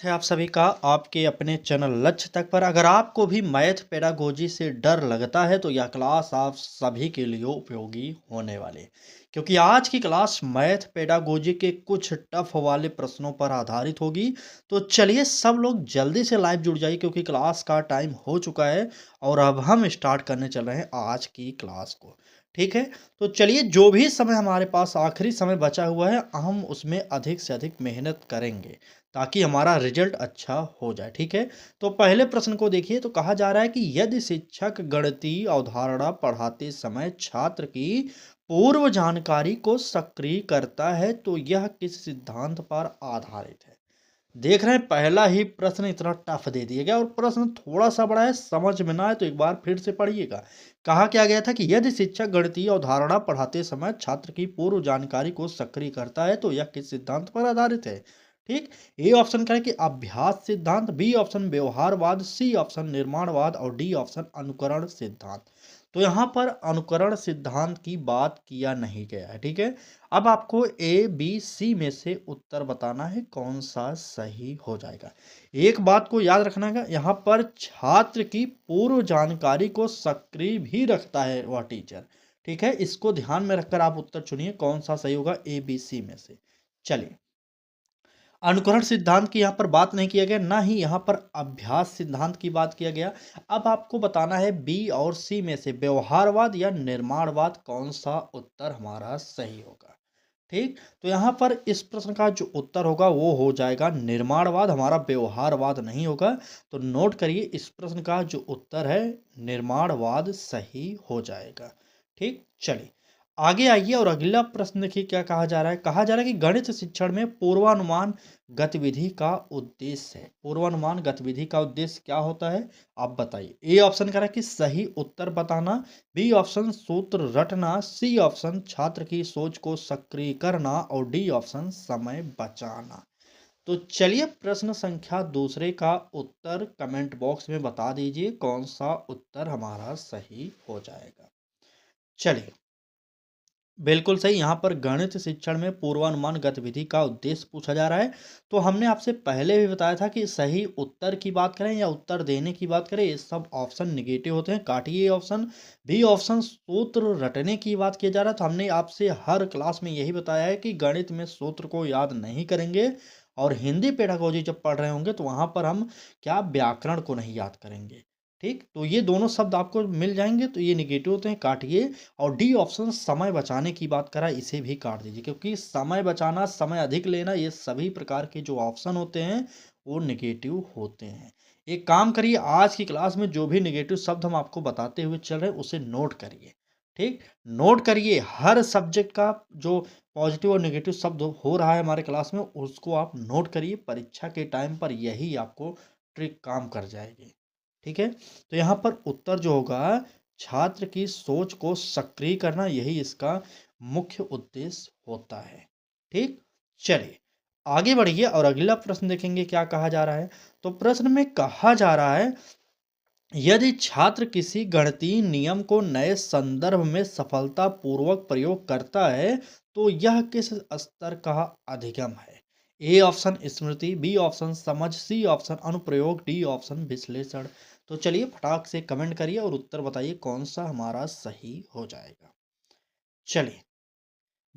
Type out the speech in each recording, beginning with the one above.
है आप सभी का आपके अपने चैनल लक्ष्य तक पर। अगर आपको भी मैथ पेडागोजी से डर लगता है तो यह क्लास आप सभी के लिए उपयोगी होने वाली है, क्योंकि आज की क्लास मैथ पेडागोजी के कुछ टफ वाले प्रश्नों पर आधारित होगी। तो चलिए सब लोग जल्दी से लाइव जुड़ जाइए, क्योंकि क्लास का टाइम हो चुका है और अब हम स्टार्ट करने चल रहे हैं आज की क्लास को। ठीक है, तो चलिए जो भी समय हमारे पास आखिरी समय बचा हुआ है हम उसमें अधिक से अधिक मेहनत करेंगे ताकि हमारा रिजल्ट अच्छा हो जाए। ठीक है, तो पहले प्रश्न को देखिए। तो कहा जा रहा है कि यदि शिक्षक गणितीय अवधारणा पढ़ाते समय छात्र की पूर्व जानकारी को सक्रिय करता है तो यह किस सिद्धांत पर आधारित है। देख रहे हैं पहला ही प्रश्न इतना टफ दे दिया गया और प्रश्न थोड़ा सा बड़ा है, समझ में ना आए तो एक बार फिर से पढ़िएगा। कहा क्या गया था कि यदि शिक्षक गणितीय अवधारणा पढ़ाते समय छात्र की पूर्व जानकारी को सक्रिय करता है तो यह किस सिद्धांत पर आधारित है। ठीक, ए ऑप्शन का है कि अभ्यास सिद्धांत, बी ऑप्शन व्यवहारवाद, सी ऑप्शन निर्माणवाद और डी ऑप्शन अनुकरण सिद्धांत। तो यहाँ पर अनुकरण सिद्धांत की बात किया नहीं गया है। ठीक है, अब आपको ए बी सी में से उत्तर बताना है कौन सा सही हो जाएगा। एक बात को याद रखना है, यहाँ पर छात्र की पूर्व जानकारी को सक्रिय भी रखता है वह टीचर। ठीक है, इसको ध्यान में रखकर आप उत्तर चुनिए कौन सा सही होगा ए बी सी में से। चलिए, अनुकरण सिद्धांत की यहाँ पर बात नहीं किया गया, ना ही यहाँ पर अभ्यास सिद्धांत की बात किया गया। अब आपको बताना है बी और सी में से व्यवहारवाद या निर्माणवाद कौन सा उत्तर हमारा सही होगा। ठीक, तो यहाँ पर इस प्रश्न का जो उत्तर होगा वो हो जाएगा निर्माणवाद, हमारा व्यवहारवाद नहीं होगा। तो नोट करिए, इस प्रश्न का जो उत्तर है निर्माणवाद सही हो जाएगा। ठीक, चलिए आगे आइए और अगला प्रश्न देखिए क्या कहा जा रहा है। कहा जा रहा है कि गणित शिक्षण में पूर्वानुमान गतिविधि का उद्देश्य है। पूर्वानुमान गतिविधि का उद्देश्य क्या होता है आप बताइए। ए ऑप्शन कह रहा है कि सही उत्तर बताना, बी ऑप्शन सूत्र रटना, सी ऑप्शन छात्र की सोच को सक्रिय करना और डी ऑप्शन समय बचाना। तो चलिए प्रश्न संख्या दूसरे का उत्तर कमेंट बॉक्स में बता दीजिए कौन सा उत्तर हमारा सही हो जाएगा। चलिए, बिल्कुल सही, यहाँ पर गणित शिक्षण में पूर्वानुमान गतिविधि का उद्देश्य पूछा जा रहा है। तो हमने आपसे पहले भी बताया था कि सही उत्तर की बात करें या उत्तर देने की बात करें, ये सब ऑप्शन निगेटिव होते हैं, काटिए ऑप्शन। बी ऑप्शन सूत्र रटने की बात किया जा रहा है। तो हमने आपसे हर क्लास में यही बताया है कि गणित में सूत्र को याद नहीं करेंगे और हिंदी पेडागोजी जब पढ़ रहे होंगे तो वहाँ पर हम क्या व्याकरण को नहीं याद करेंगे। ठीक, तो ये दोनों शब्द आपको मिल जाएंगे, तो ये निगेटिव होते हैं, काटिए। और डी ऑप्शन समय बचाने की बात करा, इसे भी काट दीजिए, क्योंकि समय बचाना, समय अधिक लेना, ये सभी प्रकार के जो ऑप्शन होते हैं वो निगेटिव होते हैं। एक काम करिए, आज की क्लास में जो भी निगेटिव शब्द हम आपको बताते हुए चल रहे हैं उसे नोट करिए। ठीक, नोट करिए, हर सब्जेक्ट का जो पॉजिटिव और निगेटिव शब्द हो रहा है हमारे क्लास में उसको आप नोट करिए। परीक्षा के टाइम पर यही आपको ट्रिक काम कर जाएगी। ठीक है, तो यहाँ पर उत्तर जो होगा छात्र की सोच को सक्रिय करना, यही इसका मुख्य उद्देश्य होता है। ठीक, चलिए आगे बढ़िए और अगला प्रश्न देखेंगे क्या कहा जा रहा है। तो प्रश्न में कहा जा रहा है यदि छात्र किसी गणितीय नियम को नए संदर्भ में सफलतापूर्वक प्रयोग करता है तो यह किस स्तर का अधिगम है। ए ऑप्शन स्मृति, बी ऑप्शन समझ, सी ऑप्शन अनुप्रयोग, डी ऑप्शन विश्लेषण। तो चलिए फटाक से कमेंट करिए और उत्तर बताइए कौन सा हमारा सही हो जाएगा। चलिए,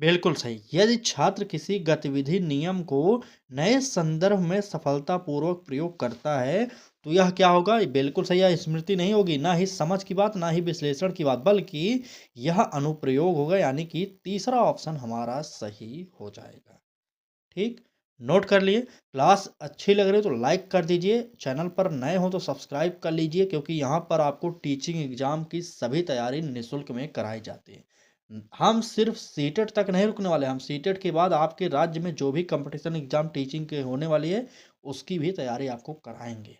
बिल्कुल सही, यदि छात्र किसी गतिविधि नियम को नए संदर्भ में सफलतापूर्वक प्रयोग करता है तो यह क्या होगा, ये बिल्कुल सही है। स्मृति नहीं होगी, ना ही समझ की बात, ना ही विश्लेषण की बात, बल्कि यह अनुप्रयोग होगा, यानी कि तीसरा ऑप्शन हमारा सही हो जाएगा। ठीक, नोट कर लिए। क्लास अच्छी लग रही है तो लाइक कर दीजिए, चैनल पर नए हो तो सब्सक्राइब कर लीजिए, क्योंकि यहाँ पर आपको टीचिंग एग्जाम की सभी तैयारी निःशुल्क में कराई जाती है। हम सिर्फ सीटेट तक नहीं रुकने वाले, हम सीटेट के बाद आपके राज्य में जो भी कंपटीशन एग्जाम टीचिंग के होने वाली है उसकी भी तैयारी आपको कराएंगे।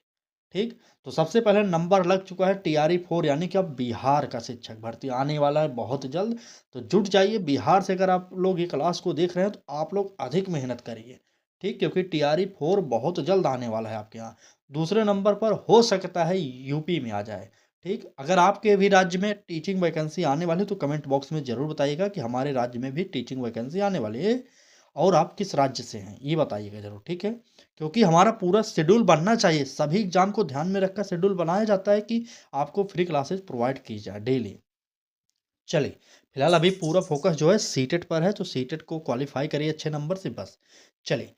ठीक, तो सबसे पहले नंबर लग चुका है TRE 4, यानी कि अब बिहार का शिक्षक भर्ती आने वाला है बहुत जल्द। तो जुट जाइए, बिहार से अगर आप लोग ये क्लास को देख रहे हैं तो आप लोग अधिक मेहनत करिए। ठीक, क्योंकि TRE 4 बहुत जल्द आने वाला है आपके यहाँ। दूसरे नंबर पर हो सकता है यूपी में आ जाए। ठीक, अगर आपके भी राज्य में टीचिंग वैकेंसी आने वाली है तो कमेंट बॉक्स में ज़रूर बताइएगा कि हमारे राज्य में भी टीचिंग वैकेंसी आने वाली है। और आप किस राज्य से हैं ये बताइएगा ज़रूर, ठीक है? क्योंकि हमारा पूरा शेड्यूल बनना चाहिए, सभी एग्ज़ाम को ध्यान में रखकर शेड्यूल बनाया जाता है कि आपको फ्री क्लासेस प्रोवाइड की जाए डेली। चलिए, फिलहाल अभी पूरा फोकस जो है सीटेट पर है, तो सीटेट को क्वालीफाई करिए अच्छे नंबर से बस। चलिए,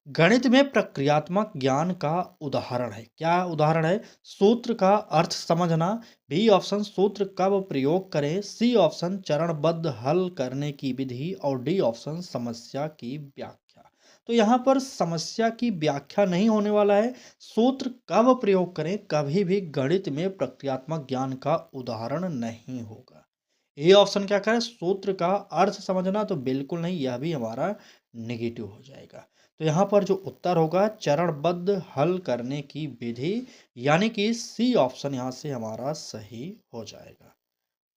गणित में प्रक्रियात्मक ज्ञान का उदाहरण है। क्या उदाहरण है? सूत्र का अर्थ समझना। बी ऑप्शन सूत्र कब प्रयोग करें। सी ऑप्शन चरणबद्ध हल करने की विधि और डी ऑप्शन समस्या की व्याख्या। तो यहाँ पर समस्या की व्याख्या नहीं होने वाला है। सूत्र कब प्रयोग करें कभी भी गणित में प्रक्रियात्मक ज्ञान का उदाहरण नहीं होगा। ए ऑप्शन क्या करें? सूत्र का अर्थ समझना, तो बिल्कुल नहीं, यह भी हमारा नेगेटिव हो जाएगा। तो यहाँ पर जो उत्तर होगा चरणबद्ध हल करने की विधि, यानी कि सी ऑप्शन यहाँ से हमारा सही हो जाएगा।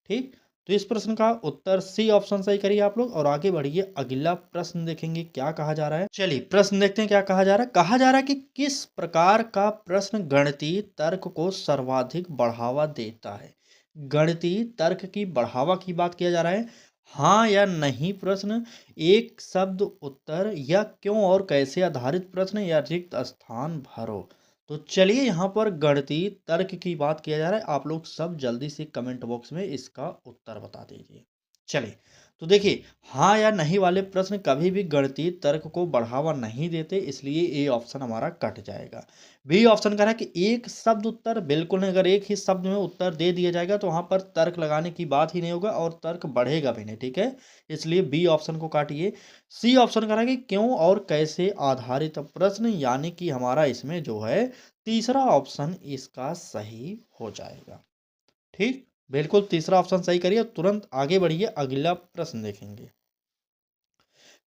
ठीक, तो इस प्रश्न का उत्तर सी ऑप्शन सही करिए आप लोग और आगे बढ़िए। अगला प्रश्न देखेंगे क्या कहा जा रहा है। चलिए प्रश्न देखते हैं क्या कहा जा रहा है। कहा जा रहा है कि किस प्रकार का प्रश्न गणितीय तर्क को सर्वाधिक बढ़ावा देता है। गणितीय तर्क की बढ़ावा की बात किया जा रहा है। हाँ या नहीं प्रश्न, एक शब्द उत्तर, या क्यों और कैसे आधारित प्रश्न, या रिक्त स्थान भरो। तो चलिए यहाँ पर गणितीय तर्क की बात किया जा रहा है। आप लोग सब जल्दी से कमेंट बॉक्स में इसका उत्तर बता दीजिए। चलिए, तो देखिए, हाँ या नहीं वाले प्रश्न कभी भी गणितीय तर्क को बढ़ावा नहीं देते, इसलिए ए ऑप्शन हमारा कट जाएगा। बी ऑप्शन कह रहा है कि एक शब्द उत्तर, बिल्कुल नहीं। अगर एक ही शब्द में उत्तर दे दिया जाएगा तो वहां पर तर्क लगाने की बात ही नहीं होगा और तर्क बढ़ेगा भी नहीं, ठीक है? इसलिए बी ऑप्शन को काटिए। सी ऑप्शन कह रहा है कि क्यों और कैसे आधारित प्रश्न, यानी कि हमारा इसमें जो है तीसरा ऑप्शन इसका सही हो जाएगा। ठीक, बिल्कुल तीसरा ऑप्शन सही करिए। तुरंत आगे बढ़िए, अगला प्रश्न देखेंगे।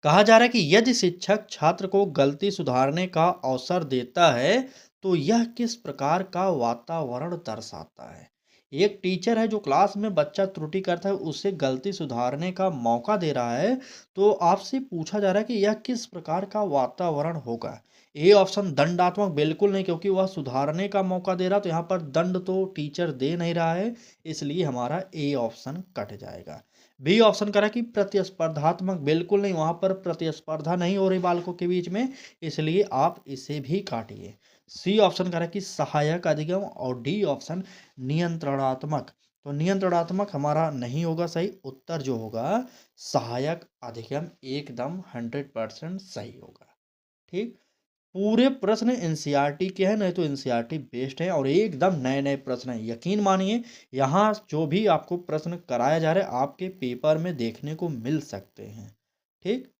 कहा जा रहा है कि यदि शिक्षक छात्र को गलती सुधारने का अवसर देता है तो यह किस प्रकार का वातावरण दर्शाता है। एक टीचर है जो क्लास में बच्चा त्रुटि करता है उसे गलती सुधारने का मौका दे रहा है, तो आपसे पूछा जा रहा है कि यह किस प्रकार का वातावरण होगा। ए ऑप्शन दंडात्मक, बिल्कुल नहीं, क्योंकि वह सुधारने का मौका दे रहा, तो यहाँ पर दंड तो टीचर दे नहीं रहा है, इसलिए हमारा ए ऑप्शन कट जाएगा। बी ऑप्शन करा कि प्रतिस्पर्धात्मक, बिल्कुल नहीं, वहां पर प्रतिस्पर्धा नहीं हो रही बालकों के बीच में, इसलिए आप इसे भी काटिए। सी ऑप्शन करा कि सहायक अधिगम और डी ऑप्शन नियंत्रणात्मक। तो नियंत्रणात्मक हमारा नहीं होगा सही, उत्तर जो होगा सहायक अधिगम एकदम 100% सही होगा। ठीक, पूरे प्रश्न एनसीईआरटी के हैं, नहीं तो एनसीईआरटी बेस्ड है और एकदम नए नए प्रश्न हैं। यकीन मानिए, यहाँ जो भी आपको प्रश्न कराया जा रहा है आपके पेपर में देखने को मिल सकते हैं। ठीक,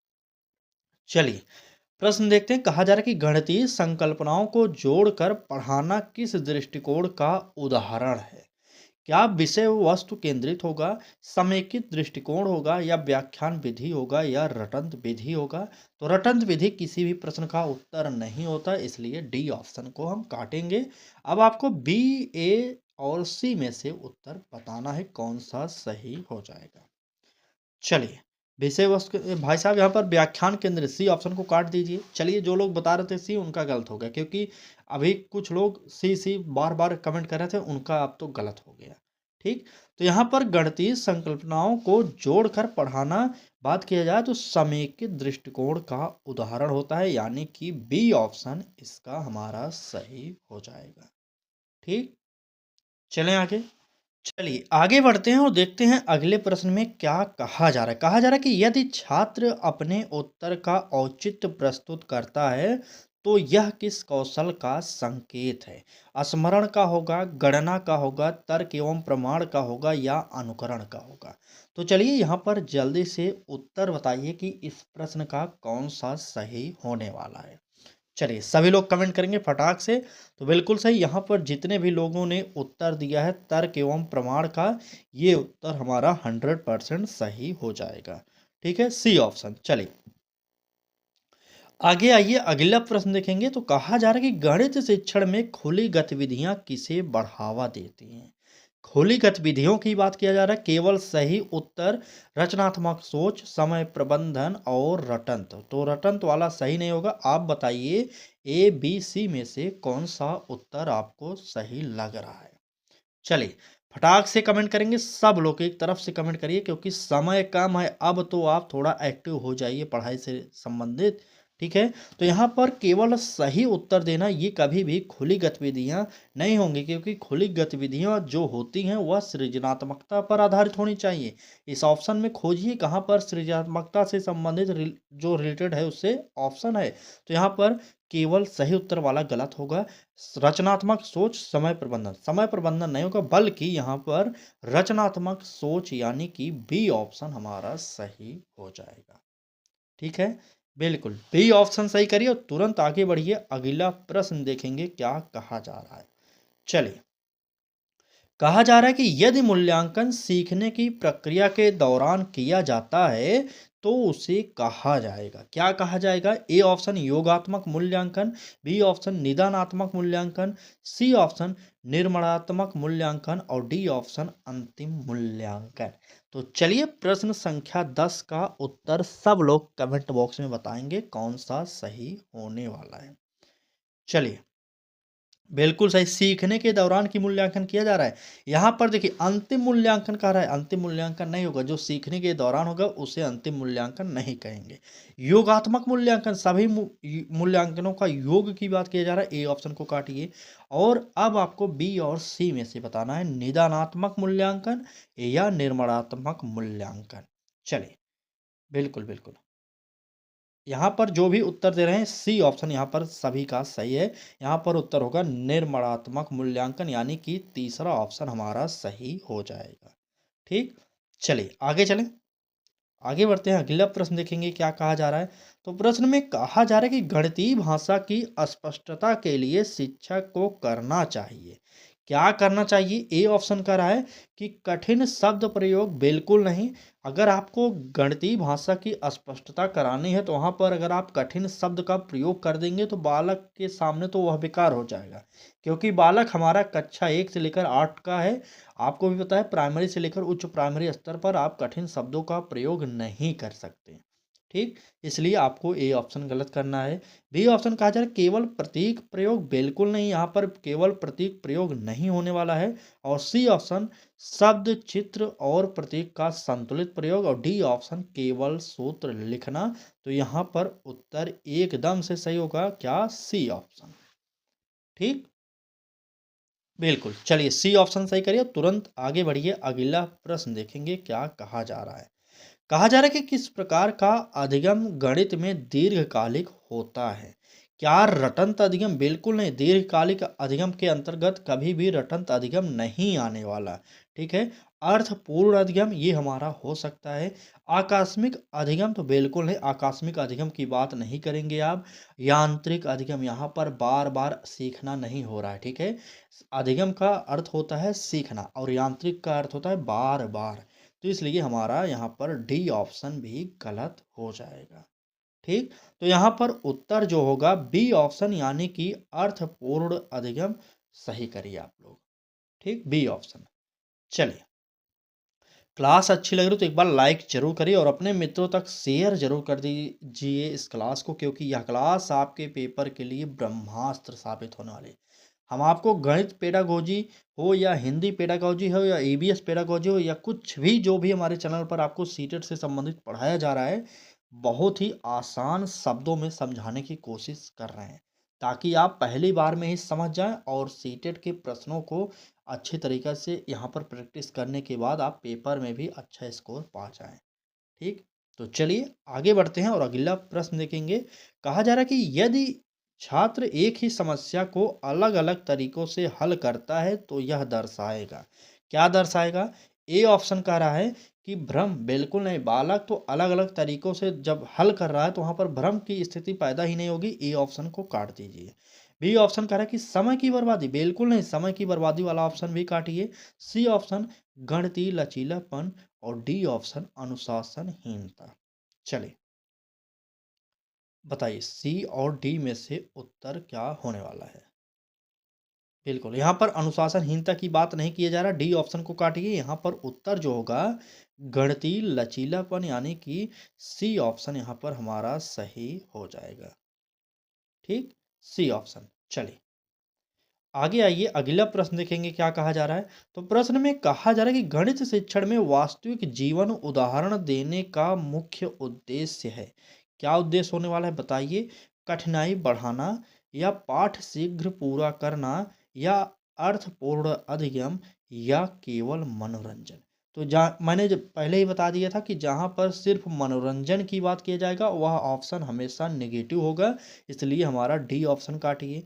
चलिए प्रश्न देखते हैं। कहा जा रहा है कि गणितीय संकल्पनाओं को जोड़कर पढ़ाना किस दृष्टिकोण का उदाहरण है। क्या विषय वस्तु केंद्रित होगा, समेकित दृष्टिकोण होगा, या व्याख्यान विधि होगा, या रटंत विधि होगा। तो रटंत विधि किसी भी प्रश्न का उत्तर नहीं होता, इसलिए डी ऑप्शन को हम काटेंगे। अब आपको बी, ए और सी में से उत्तर बताना है कौन सा सही हो जाएगा। चलिए, विषय वस्तु भाई साहब यहाँ पर व्याख्यान केंद्र, सी ऑप्शन को काट दीजिए। चलिए, जो लोग बता रहे थे सी, उनका गलत हो गया, क्योंकि अभी कुछ लोग सी सी बार बार कमेंट कर रहे थे, उनका अब तो गलत हो गया। ठीक, तो यहाँ पर गणितीय संकल्पनाओं को जोड़कर पढ़ाना बात किया जाए तो समेकित दृष्टिकोण का उदाहरण होता है, यानी कि बी ऑप्शन इसका हमारा सही हो जाएगा। ठीक, चलें आगे। चलिए आगे बढ़ते हैं और देखते हैं अगले प्रश्न में क्या कहा जा रहा है। कहा जा रहा है कि यदि छात्र अपने उत्तर का औचित्य प्रस्तुत करता है तो यह किस कौशल का संकेत है। स्मरण का होगा, गणना का होगा, तर्क एवं प्रमाण का होगा, या अनुकरण का होगा। तो चलिए यहाँ पर जल्दी से उत्तर बताइए कि इस प्रश्न का कौन सा सही होने वाला है। चलिए सभी लोग कमेंट करेंगे फटाक से। तो बिल्कुल सही, यहाँ पर जितने भी लोगों ने उत्तर दिया है तर्क एवं प्रमाण का, ये उत्तर हमारा 100% सही हो जाएगा। ठीक है, सी ऑप्शन। चलिए आगे आइए, अगला प्रश्न देखेंगे। तो कहा जा रहा है कि गणित शिक्षण में खुली गतिविधियां किसे बढ़ावा देती हैं। खुली गतिविधियों की बात किया जा रहा है, केवल सही उत्तर, रचनात्मक सोच, समय प्रबंधन और रटंत। तो रटंत वाला सही नहीं होगा। आप बताइए ए बी सी में से कौन सा उत्तर आपको सही लग रहा है। चलिए फटाक से कमेंट करेंगे, सब लोग एक तरफ से कमेंट करिए क्योंकि समय कम है। अब तो आप थोड़ा एक्टिव हो जाइए पढ़ाई से संबंधित, ठीक है। तो यहाँ पर केवल सही उत्तर देना, ये कभी भी खुली गतिविधियाँ नहीं होंगी क्योंकि खुली गतिविधियाँ जो होती हैं वह सृजनात्मकता पर आधारित होनी चाहिए। इस ऑप्शन में खोजिए कहाँ पर सृजनात्मकता से संबंधित जो रिलेटेड है उससे ऑप्शन है। तो यहाँ पर केवल सही उत्तर वाला गलत होगा। रचनात्मक सोच, समय प्रबंधन नहीं होगा, बल्कि यहाँ पर रचनात्मक सोच यानी कि बी ऑप्शन हमारा सही हो जाएगा, ठीक है। बिल्कुल बी ऑप्शन सही करिए और तुरंत आगे बढ़िए, अगला प्रश्न देखेंगे क्या कहा जा रहा है। चलिए, कहा जा रहा है कि यदि मूल्यांकन सीखने की प्रक्रिया के दौरान किया जाता है तो उसे कहा जाएगा, क्या कहा जाएगा? ए ऑप्शन योगात्मक मूल्यांकन, बी ऑप्शन निदानात्मक मूल्यांकन, सी ऑप्शन निर्माणात्मक मूल्यांकन और डी ऑप्शन अंतिम मूल्यांकन। तो चलिए, प्रश्न संख्या 10 का उत्तर सब लोग कमेंट बॉक्स में बताएंगे कौन सा सही होने वाला है। चलिए, बिल्कुल सही, सीखने के दौरान की मूल्यांकन किया जा रहा है। यहाँ पर देखिए अंतिम मूल्यांकन कह रहा है, अंतिम मूल्यांकन नहीं होगा, जो सीखने के दौरान होगा उसे अंतिम मूल्यांकन नहीं कहेंगे। योगात्मक मूल्यांकन, सभी मूल्यांकनों का योग की बात किया जा रहा है, ए ऑप्शन को काटिए। और अब आपको बी और सी में से बताना है, निदानात्मक मूल्यांकन या निर्माणात्मक मूल्यांकन। चलिए, बिल्कुल बिल्कुल, यहाँ पर जो भी उत्तर दे रहे हैं सी ऑप्शन यहाँ पर सभी का सही है। यहाँ पर उत्तर होगा निर्माणात्मक मूल्यांकन, यानी कि तीसरा ऑप्शन हमारा सही हो जाएगा, ठीक। चलिए आगे चलें, आगे बढ़ते हैं, अगला प्रश्न देखेंगे क्या कहा जा रहा है। तो प्रश्न में कहा जा रहा है कि गणितीय भाषा की स्पष्टता के लिए शिक्षक को करना चाहिए, क्या करना चाहिए? ए ऑप्शन कह रहा है कि कठिन शब्द प्रयोग बिल्कुल नहीं। अगर आपको गणितीय भाषा की स्पष्टता करानी है तो वहाँ पर अगर आप कठिन शब्द का प्रयोग कर देंगे तो बालक के सामने तो वह बेकार हो जाएगा, क्योंकि बालक हमारा कक्षा 1 से लेकर 8 का है। आपको भी पता है प्राइमरी से लेकर उच्च प्राइमरी स्तर पर आप कठिन शब्दों का प्रयोग नहीं कर सकते, ठीक। इसलिए आपको ए ऑप्शन गलत करना है। बी ऑप्शन कहा जा रहा है केवल प्रतीक प्रयोग बिल्कुल नहीं, यहाँ पर केवल प्रतीक प्रयोग नहीं होने वाला है। और सी ऑप्शन शब्द चित्र और प्रतीक का संतुलित प्रयोग और डी ऑप्शन केवल सूत्र लिखना। तो यहाँ पर उत्तर एकदम से सही होगा क्या? सी ऑप्शन, ठीक। बिल्कुल, चलिए सी ऑप्शन सही करिए, तुरंत आगे बढ़िए, अगला प्रश्न देखेंगे क्या कहा जा रहा है। कहा जा रहा है कि किस प्रकार का अधिगम गणित में दीर्घकालिक होता है? क्या रटंत अधिगम? बिल्कुल नहीं, दीर्घकालिक अधिगम के अंतर्गत कभी भी रटंत अधिगम नहीं आने वाला, ठीक है। अर्थपूर्ण अधिगम ये हमारा हो सकता है। आकस्मिक अधिगम तो बिल्कुल नहीं, आकस्मिक अधिगम की बात नहीं करेंगे आप। यांत्रिक अधिगम, यहाँ पर बार बार सीखना नहीं हो रहा है, ठीक है। अधिगम का अर्थ होता है सीखना और यांत्रिक का अर्थ होता है बार बार। तो इसलिए हमारा यहाँ पर डी ऑप्शन भी गलत हो जाएगा, ठीक। तो यहाँ पर उत्तर जो होगा बी ऑप्शन, यानी कि अर्थपूर्ण अधिगम सही करिए आप लोग, ठीक, बी ऑप्शन। चलिए, क्लास अच्छी लग रही तो एक बार लाइक जरूर करिए और अपने मित्रों तक शेयर जरूर कर दीजिए इस क्लास को, क्योंकि यह क्लास आपके पेपर के लिए ब्रह्मास्त्र साबित होने वाली है। हम आपको गणित पेडागोजी हो या हिंदी पेडागोजी हो या ईबीएस पेडागोजी हो या कुछ भी, जो भी हमारे चैनल पर आपको सीटेट से संबंधित पढ़ाया जा रहा है, बहुत ही आसान शब्दों में समझाने की कोशिश कर रहे हैं, ताकि आप पहली बार में ही समझ जाएं और सीटेट के प्रश्नों को अच्छे तरीक़े से यहाँ पर प्रैक्टिस करने के बाद आप पेपर में भी अच्छा स्कोर पा जाएँ, ठीक। तो चलिए आगे बढ़ते हैं और अगला प्रश्न देखेंगे। कहा जा रहा है कि यदि छात्र एक ही समस्या को अलग-अलग तरीकों से हल करता है तो यह दर्शाएगा, क्या दर्शाएगा? ए ऑप्शन कह रहा है कि भ्रम, बिल्कुल नहीं, बालक तो अलग-अलग तरीकों से जब हल कर रहा है तो वहाँ पर भ्रम की स्थिति पैदा ही नहीं होगी, ए ऑप्शन को काट दीजिए। बी ऑप्शन कह रहा है कि समय की बर्बादी, बिल्कुल नहीं, समय की बर्बादी वाला ऑप्शन भी काटिए। सी ऑप्शन गणितीय लचीलापन और डी ऑप्शन अनुशासनहीनता। चलिए, बताइए सी और डी में से उत्तर क्या होने वाला है? बिल्कुल, यहाँ पर अनुशासनहीनता की बात नहीं किया जा रहा, डी ऑप्शन को काटिए। यहाँ पर उत्तर जो होगा गणितीय लचीलापन, यानी कि सी ऑप्शन यहाँ पर हमारा सही हो जाएगा, ठीक, सी ऑप्शन। चलिए, आगे आइए अगला प्रश्न देखेंगे क्या कहा जा रहा है। तो प्रश्न में कहा जा रहा है कि गणित शिक्षण में वास्तविक जीवन उदाहरण देने का मुख्य उद्देश्य है। क्या उद्देश्य होने वाला है बताइए। कठिनाई बढ़ाना, या पाठ शीघ्र पूरा करना, या अर्थपूर्ण अधिगम, या केवल मनोरंजन। तो जहाँ मैंने जब पहले ही बता दिया था कि जहाँ पर सिर्फ मनोरंजन की बात किया जाएगा वह ऑप्शन हमेशा नेगेटिव होगा, इसलिए हमारा डी ऑप्शन काटिए।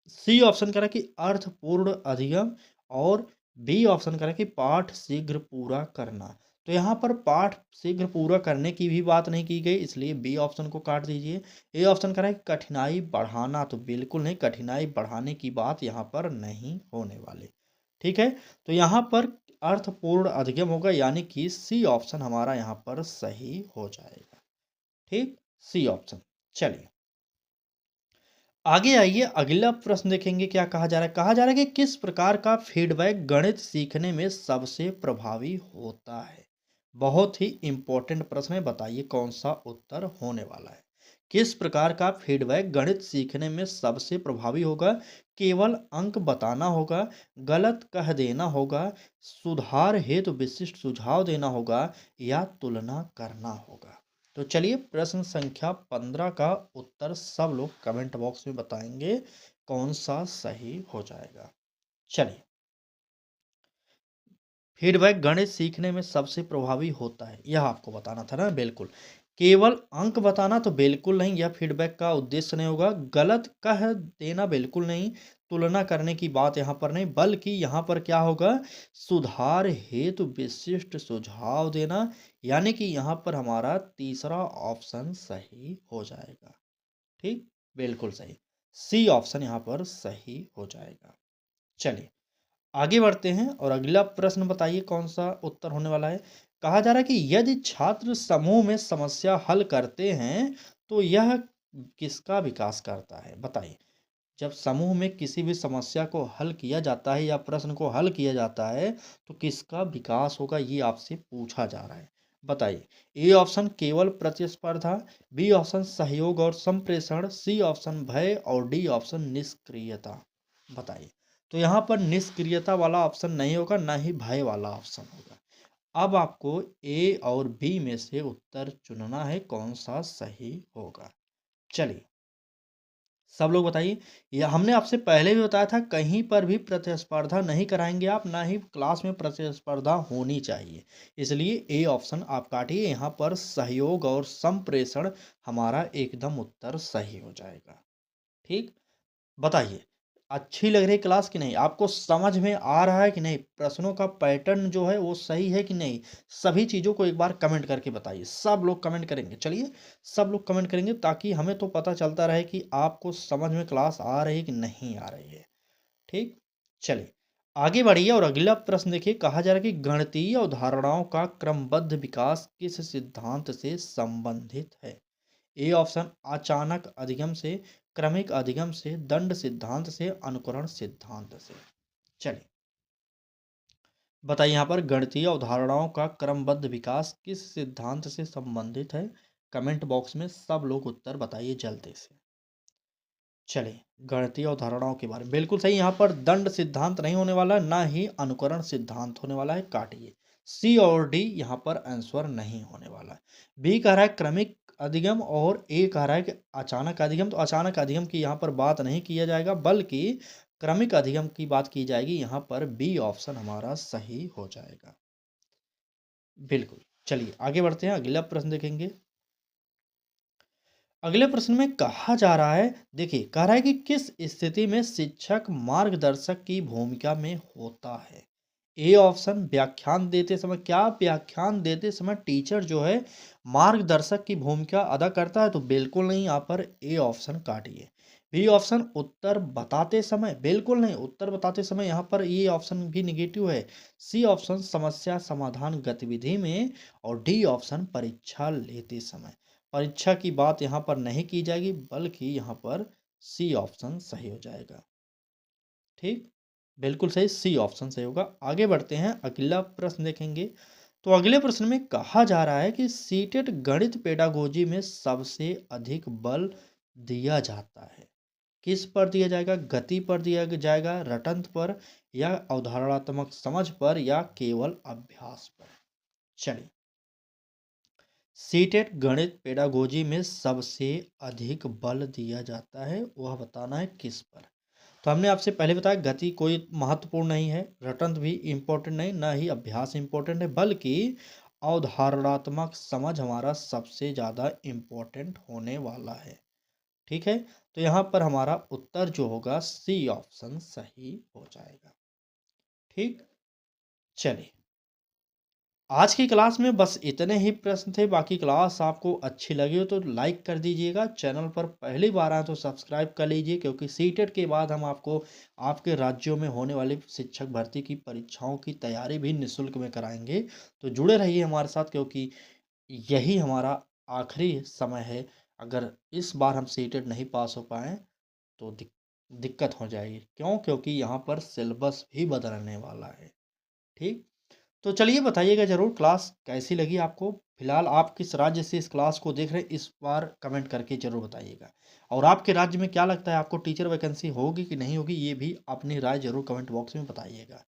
सी ऑप्शन करें कि अर्थपूर्ण अधिगम, और बी ऑप्शन करें कि पाठ शीघ्र पूरा करना। तो यहाँ पर पाठ शीघ्र पूरा करने की भी बात नहीं की गई, इसलिए बी ऑप्शन को काट दीजिए। ए ऑप्शन करें कि कठिनाई बढ़ाना, तो बिल्कुल नहीं, कठिनाई बढ़ाने की बात यहाँ पर नहीं होने वाली। ठीक है, तो यहाँ पर अर्थपूर्ण अधिगम होगा, यानी कि सी ऑप्शन हमारा यहाँ पर सही हो जाएगा। ठीक, सी ऑप्शन। चलिए आगे आइए अगला प्रश्न देखेंगे क्या कहा जा रहा है। कहा जा रहा है कि किस प्रकार का फीडबैक गणित सीखने में सबसे प्रभावी होता है। बहुत ही इंपॉर्टेंट प्रश्न है, बताइए कौन सा उत्तर होने वाला है। किस प्रकार का फीडबैक गणित सीखने में सबसे प्रभावी होगा। केवल अंक बताना होगा, गलत कह देना होगा, सुधार हेतु विशिष्ट सुझाव देना होगा, या तुलना करना होगा। तो चलिए प्रश्न संख्या 15 का उत्तर सब लोग कमेंट बॉक्स में बताएंगे कौन सा सही हो जाएगा। चलिए, फीडबैक गणित सीखने में सबसे प्रभावी होता है, यह आपको बताना था ना। बिल्कुल, केवल अंक बताना तो बिल्कुल नहीं, यह फीडबैक का उद्देश्य नहीं होगा। गलत कह देना बिल्कुल नहीं, तुलना करने की बात यहाँ पर नहीं, बल्कि यहाँ पर क्या होगा, सुधार हेतु विशिष्ट सुझाव देना, यानी कि यहाँ पर हमारा तीसरा ऑप्शन सही हो जाएगा। ठीक, बिल्कुल सही, सी ऑप्शन यहाँ पर सही हो जाएगा। चलिए आगे बढ़ते हैं और अगला प्रश्न बताइए कौन सा उत्तर होने वाला है। कहा जा रहा है कि यदि छात्र समूह में समस्या हल करते हैं तो यह किसका विकास करता है, बताइए। जब समूह में किसी भी समस्या को हल किया जाता है या प्रश्न को हल किया जाता है तो किसका विकास होगा, ये आपसे पूछा जा रहा है। बताइए। ए ऑप्शन केवल प्रतिस्पर्धा, बी ऑप्शन सहयोग और संप्रेषण, सी ऑप्शन भय, और डी ऑप्शन निष्क्रियता। बताइए। तो यहाँ पर निष्क्रियता वाला ऑप्शन नहीं होगा, ना ही भय वाला ऑप्शन होगा। अब आपको ए और बी में से उत्तर चुनना है कौन सा सही होगा। चलिए सब लोग बताइए। या हमने आपसे पहले भी बताया था कहीं पर भी प्रतिस्पर्धा नहीं कराएंगे आप, ना ही क्लास में प्रतिस्पर्धा होनी चाहिए, इसलिए ए ऑप्शन आप काटिए। यहाँ पर सहयोग और संप्रेषण हमारा एकदम उत्तर सही हो जाएगा। ठीक, बताइए अच्छी लग रही क्लास कि नहीं, आपको समझ में आ रहा है कि नहीं, प्रश्नों का पैटर्न जो है वो सही है कि नहीं, सभी चीज़ों को एक बार कमेंट करके बताइए। सब लोग कमेंट करेंगे, चलिए सब लोग कमेंट करेंगे ताकि हमें तो पता चलता रहे कि आपको समझ में क्लास आ रही है कि नहीं आ रही है। ठीक, चलिए आगे बढ़िए और अगला प्रश्न देखिए। कहा जा रहा है कि गणितीय अवधारणाओं का क्रमबद्ध विकास किस सिद्धांत से संबंधित है। ए ऑप्शन अचानक अधिगम से, क्रमिक अधिगम से, दंड सिद्धांत से, अनुकरण सिद्धांत से। चलिए बताइए यहाँ पर गणितीय अवधारणाओं का क्रमबद्ध विकास किस सिद्धांत से संबंधित है। कमेंट बॉक्स में सब लोग उत्तर बताइए जल्दी से। चलिए गणितीय अवधारणाओं के बारे में बिल्कुल सही, यहाँ पर दंड सिद्धांत नहीं होने वाला, ना ही अनुकरण सिद्धांत होने वाला है, काटिए। सी और डी यहाँ पर आंसर नहीं होने वाला है। बी कह रहा है क्रमिक अधिगम, और ए कह रहा है कि अचानक अधिगम। तो अचानक अधिगम की यहाँ पर बात नहीं किया जाएगा, बल्कि क्रमिक अधिगम की बात की जाएगी। यहाँ पर बी ऑप्शन हमारा सही हो जाएगा। बिल्कुल, चलिए आगे बढ़ते हैं, अगला प्रश्न देखेंगे। अगले प्रश्न में कहा जा रहा है, देखिए कह रहा है कि किस स्थिति में शिक्षक मार्गदर्शक की भूमिका में होता है। ए ऑप्शन व्याख्यान देते समय, क्या व्याख्यान देते समय टीचर जो है मार्गदर्शक की भूमिका अदा करता है, तो बिल्कुल नहीं, यहाँ पर ए ऑप्शन काटिए। बी ऑप्शन उत्तर बताते समय, बिल्कुल नहीं, उत्तर बताते समय यहाँ पर ये ऑप्शन भी निगेटिव है। सी ऑप्शन समस्या समाधान गतिविधि में, और डी ऑप्शन परीक्षा लेते समय। परीक्षा की बात यहाँ पर नहीं की जाएगी, बल्कि यहाँ पर सी ऑप्शन सही हो जाएगा। ठीक, बिल्कुल सही, सी ऑप्शन सही होगा। आगे बढ़ते हैं, अगला प्रश्न देखेंगे। तो अगले प्रश्न में कहा जा रहा है कि सीटेट गणित पेडागोजी में सबसे अधिक बल दिया जाता है। किस पर दिया जाएगा? गति पर दिया जाएगा, रटंत पर, या अवधारणात्मक समझ पर, या केवल अभ्यास पर? चलिए, सीटेट गणित पेडागोजी में सबसे अधिक बल दिया जाता है, वह बताना है किस पर। तो हमने आपसे पहले बताया गति कोई महत्वपूर्ण नहीं है, रटंत भी इम्पोर्टेंट नहीं, ना ही अभ्यास इम्पोर्टेंट है, बल्कि अवधारणात्मक समझ हमारा सबसे ज़्यादा इम्पोर्टेंट होने वाला है। ठीक है, तो यहाँ पर हमारा उत्तर जो होगा सी ऑप्शन सही हो जाएगा। ठीक, चलिए, आज की क्लास में बस इतने ही प्रश्न थे। बाकी क्लास आपको अच्छी लगी हो तो लाइक कर दीजिएगा, चैनल पर पहली बार आए तो सब्सक्राइब कर लीजिए, क्योंकि सीटेट के बाद हम आपको आपके राज्यों में होने वाली शिक्षक भर्ती की परीक्षाओं की तैयारी भी निःशुल्क में कराएंगे। तो जुड़े रहिए हमारे साथ, क्योंकि यही हमारा आखिरी समय है। अगर इस बार हम सीटेट नहीं पास हो पाए तो दिक्कत हो जाएगी। क्यों? क्योंकि यहाँ पर सिलेबस भी बदलने वाला है। ठीक, तो चलिए बताइएगा ज़रूर क्लास कैसी लगी आपको। फिलहाल आप किस राज्य से इस क्लास को देख रहे हैं, इस बार कमेंट करके ज़रूर बताइएगा। और आपके राज्य में क्या लगता है, आपको टीचर वैकेंसी होगी कि नहीं होगी, ये भी अपनी राय ज़रूर कमेंट बॉक्स में बताइएगा।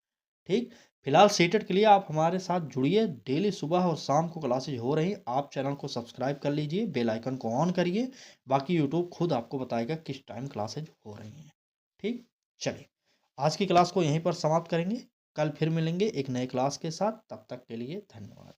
ठीक, फिलहाल सीटेट के लिए आप हमारे साथ जुड़िए। डेली सुबह और शाम को क्लासेज हो रही, आप चैनल को सब्सक्राइब कर लीजिए, बेल आइकन को ऑन करिए। बाकी यूट्यूब खुद आपको बताएगा किस टाइम क्लासेज हो रही हैं। ठीक, चलिए, आज की क्लास को यहीं पर समाप्त करेंगे। कल फिर मिलेंगे एक नए क्लास के साथ, तब तक के लिए धन्यवाद।